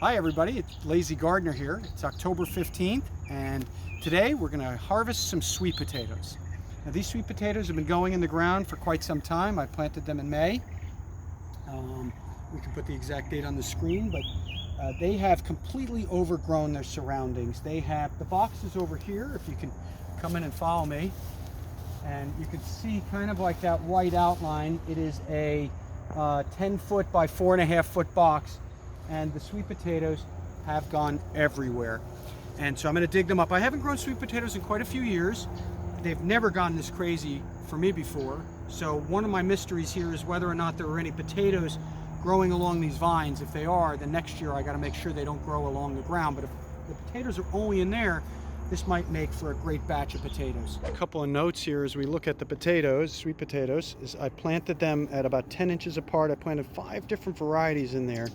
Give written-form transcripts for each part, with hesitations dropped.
Hi everybody, it's Lazy Gardener here. It's October 15th and today we're going to harvest some sweet potatoes. Now these sweet potatoes have been going in the ground for quite some time. I planted them in May. We can put the exact date on the screen, but they have completely overgrown their surroundings. They have the boxes over here, if you can come in and follow me, and you can see kind of like that white outline. It is a 10 foot by 4.5 foot box. And the sweet potatoes have gone everywhere. And so I'm going to dig them up. I haven't grown sweet potatoes in quite a few years. They've never gone this crazy for me before. So one of my mysteries here is whether or not there are any potatoes growing along these vines. If they are, then next year I got to make sure they don't grow along the ground. But if the potatoes are only in there, this might make for a great batch of potatoes. A couple of notes here as we look at the potatoes, sweet potatoes, is I planted them at about 10 inches apart. I planted 5 different varieties in there.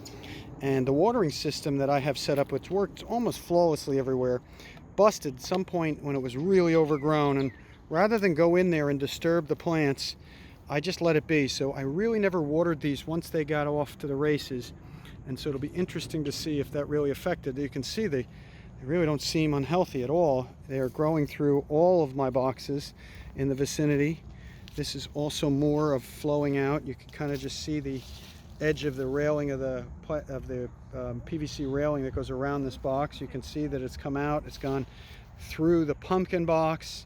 And the watering system that I have set up, which worked almost flawlessly everywhere, busted at some point when it was really overgrown. And rather than go in there and disturb the plants, I just let it be. So I really never watered these once they got off to the races. And so it'll be interesting to see if that really affected. You can see they really don't seem unhealthy at all. They are growing through all of my boxes in the vicinity. This is also more of flowing out. You can kind of just see the edge of the railing of the PVC railing that goes around this box. You can see that it's come out. It's gone through the pumpkin box.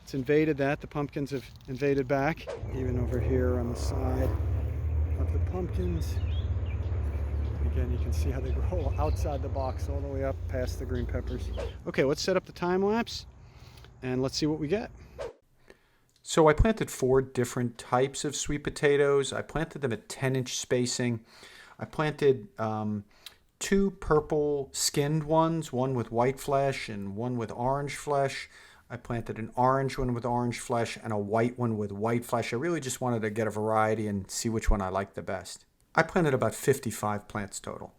It's invaded that. The pumpkins have invaded back. Even over here on the side of the pumpkins. Again, you can see how they grow outside the box all the way up past the green peppers. Okay, let's set up the time lapse and let's see what we get. So I planted 4 different types of sweet potatoes. I planted them at 10-inch spacing. I planted 2 purple skinned ones, one with white flesh and one with orange flesh. I planted an orange one with orange flesh and a white one with white flesh. I really just wanted to get a variety and see which one I liked the best. I planted about 55 plants total.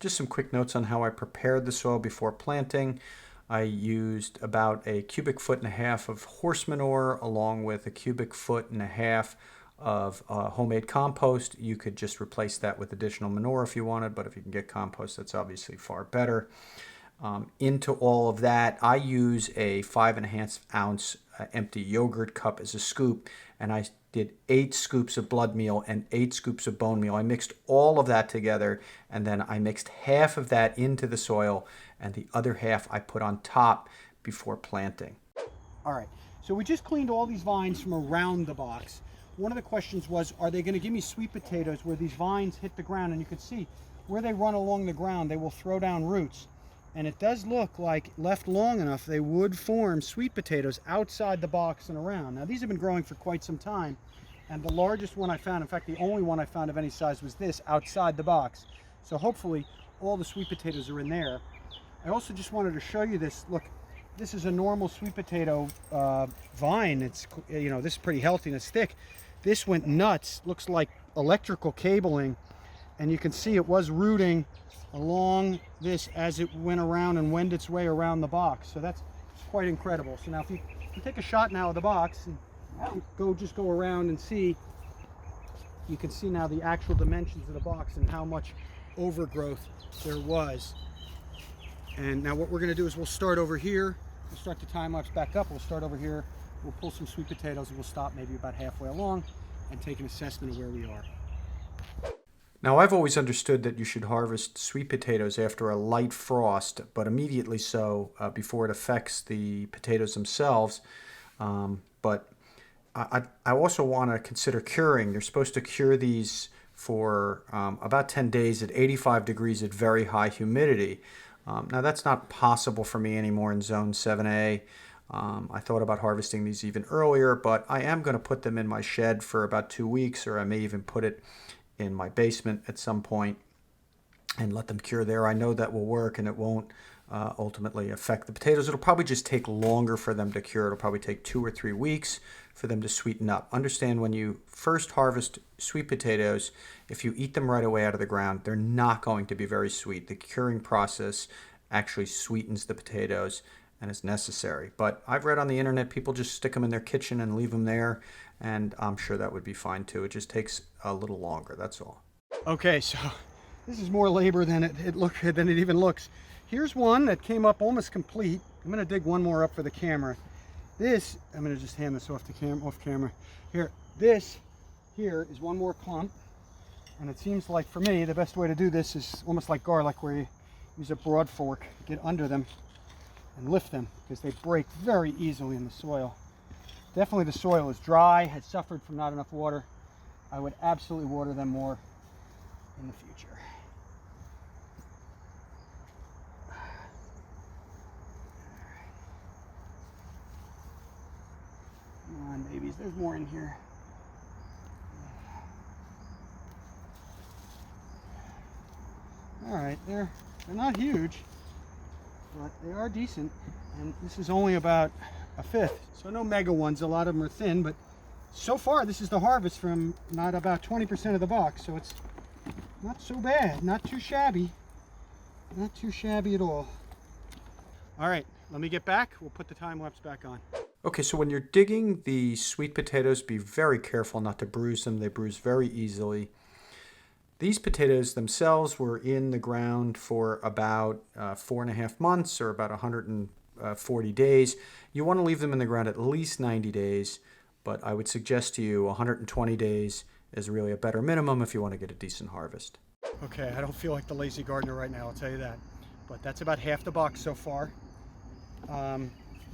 Just some quick notes on how I prepared the soil before planting. I used about a 1.5 cubic feet of horse manure along with a 1.5 cubic feet of homemade compost. You could just replace that with additional manure if you wanted, but if you can get compost, that's obviously far better. Into all of that, I use a 5.5 ounce empty yogurt cup as a scoop, and I did 8 scoops of blood meal and 8 scoops of bone meal. I mixed all of that together, and then I mixed half of that into the soil, and the other half I put on top before planting. All right, so we just cleaned all these vines from around the box. One of the questions was, are they going to give me sweet potatoes where these vines hit the ground? And you can see where they run along the ground, they will throw down roots. And it does look like, left long enough, they would form sweet potatoes outside the box and around. Now these have been growing for quite some time, and the largest one I found, in fact the only one I found of any size, was this outside the box. So hopefully all the sweet potatoes are in there. I also just wanted to show you this. Look, this is a normal sweet potato vine. It's, you know, this is pretty healthy and it's thick. This went nuts, looks like electrical cabling, and you can see it was rooting along this as it went around and wended its way around the box. So that's quite incredible. So now if you take a shot now of the box and just go around and see, you can see now the actual dimensions of the box and how much overgrowth there was. And now what we're going to do is we'll start over here. We'll start the time lapse back up. We'll start over here. We'll pull some sweet potatoes and we'll stop maybe about halfway along and take an assessment of where we are. Now, I've always understood that you should harvest sweet potatoes after a light frost, but immediately so before it affects the potatoes themselves. But I also want to consider curing. You're supposed to cure these for about 10 days at 85 degrees at very high humidity. Now, that's not possible for me anymore in Zone 7A. I thought about harvesting these even earlier, but I am going to put them in my shed for about 2 weeks, or I may even put it in my basement at some point and let them cure there. I know that will work and it won't ultimately affect the potatoes. It'll probably just take longer for them to cure. It'll probably take 2 or 3 weeks for them to sweeten up. Understand, when you first harvest sweet potatoes, if you eat them right away out of the ground, they're not going to be very sweet. The curing process actually sweetens the potatoes and is necessary. But I've read on the internet people just stick them in their kitchen and leave them there, and I'm sure that would be fine too. It just takes a little longer, that's all. Okay, so This is more labor than it even looks. Here's one that came up almost complete. I'm gonna dig one more up for the camera. This, I'm gonna just hand this off camera. Here, this here is one more clump. And it seems like for me, the best way to do this is almost like garlic, where you use a broad fork, get under them and lift them, because they break very easily in the soil. Definitely the soil is dry, has suffered from not enough water. I would absolutely water them more in the future. Come on, babies, there's more in here. All right, they're not huge, but they are decent, and this is only about a fifth. So no mega ones, a lot of them are thin, but so far this is the harvest from not about 20% of the box, so it's not so bad, not too shabby at all. All right, let me get back. We'll put the time lapse back on. Okay, so when you're digging the sweet potatoes, be very careful not to bruise them. They bruise very easily. These potatoes themselves were in the ground for about 4.5 months, or about 140 days. You want to leave them in the ground at least 90 days, but I would suggest to you 120 days is really a better minimum if you want to get a decent harvest. Okay, I don't feel like the lazy gardener right now, I'll tell you that. But that's about half the box so far.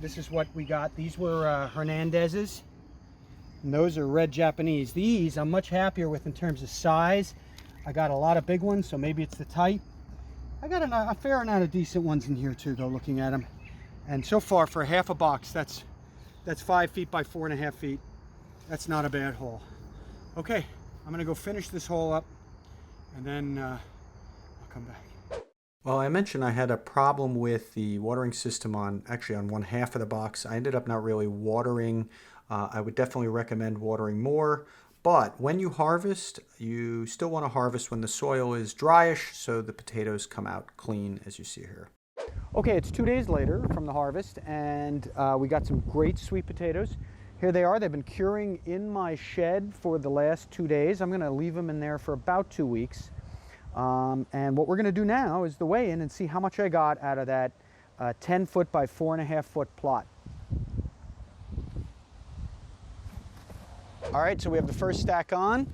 This is what we got. These were Hernandez's, and those are red Japanese. These I'm much happier with in terms of size. I got a lot of big ones, so maybe it's the type. I got a fair amount of decent ones in here too, though, looking at them. And so far, for half a box, that's 5 feet by 4.5 feet. That's not a bad haul. Okay, I'm gonna go finish this hole up, and then I'll come back. Well, I mentioned I had a problem with the watering system on one half of the box. I ended up not really watering. I would definitely recommend watering more. But when you harvest, you still want to harvest when the soil is dryish, so the potatoes come out clean, as you see here. Okay, it's 2 days later from the harvest, and we got some great sweet potatoes. Here they are. They've been curing in my shed for the last 2 days. I'm going to leave them in there for about 2 weeks. And what we're going to do now is the weigh-in and see how much I got out of that 10 foot by 4.5 foot plot. All right, so we have the first stack on.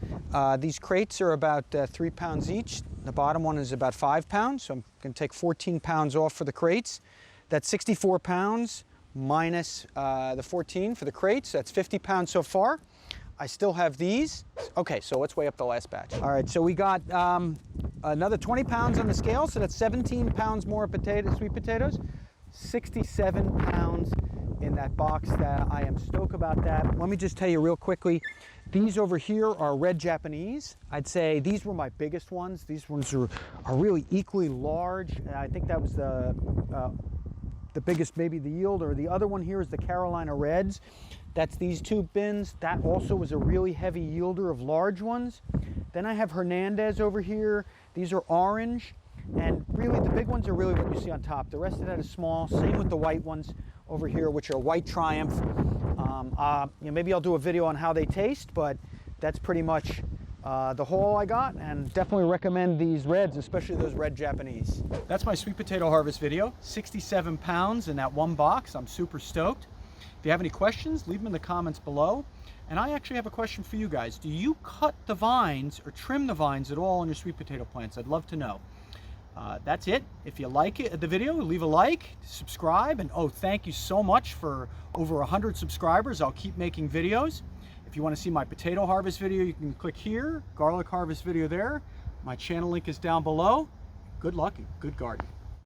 These crates are about 3 pounds each. The bottom one is about 5 pounds, so I'm going to take 14 pounds off for the crates. That's 64 pounds minus the 14 for the crates. That's 50 pounds so far. I still have these. Okay, so let's weigh up the last batch. All right, so we got another 20 pounds on the scale, so that's 17 pounds more sweet potatoes. 67 pounds in that box. That I am stoked about that. Let me just tell you real quickly, these over here are red Japanese. I'd say these were my biggest ones. These ones are really equally large. I think that was the biggest, maybe the yield, or the other one here is the Carolina Reds. That's these two bins. That also was a really heavy yielder of large ones. Then I have Hernandez over here. These are orange, and really the big ones are really what you see on top. The rest of that is small. Same with the white ones over here, which are White Triumph. Maybe I'll do a video on how they taste, but that's pretty much the haul I got, and definitely recommend these reds, especially those red Japanese. That's my sweet potato harvest video. 67 pounds in that one box. I'm super stoked. If you have any questions, leave them in the comments below. And I actually have a question for you guys. Do you cut the vines or trim the vines at all on your sweet potato plants? I'd love to know. That's it. If you like the video, leave a like, subscribe, and oh, thank you so much for over 100 subscribers. I'll keep making videos. If you want to see my potato harvest video, you can click here, garlic harvest video there. My channel link is down below. Good luck and good gardening.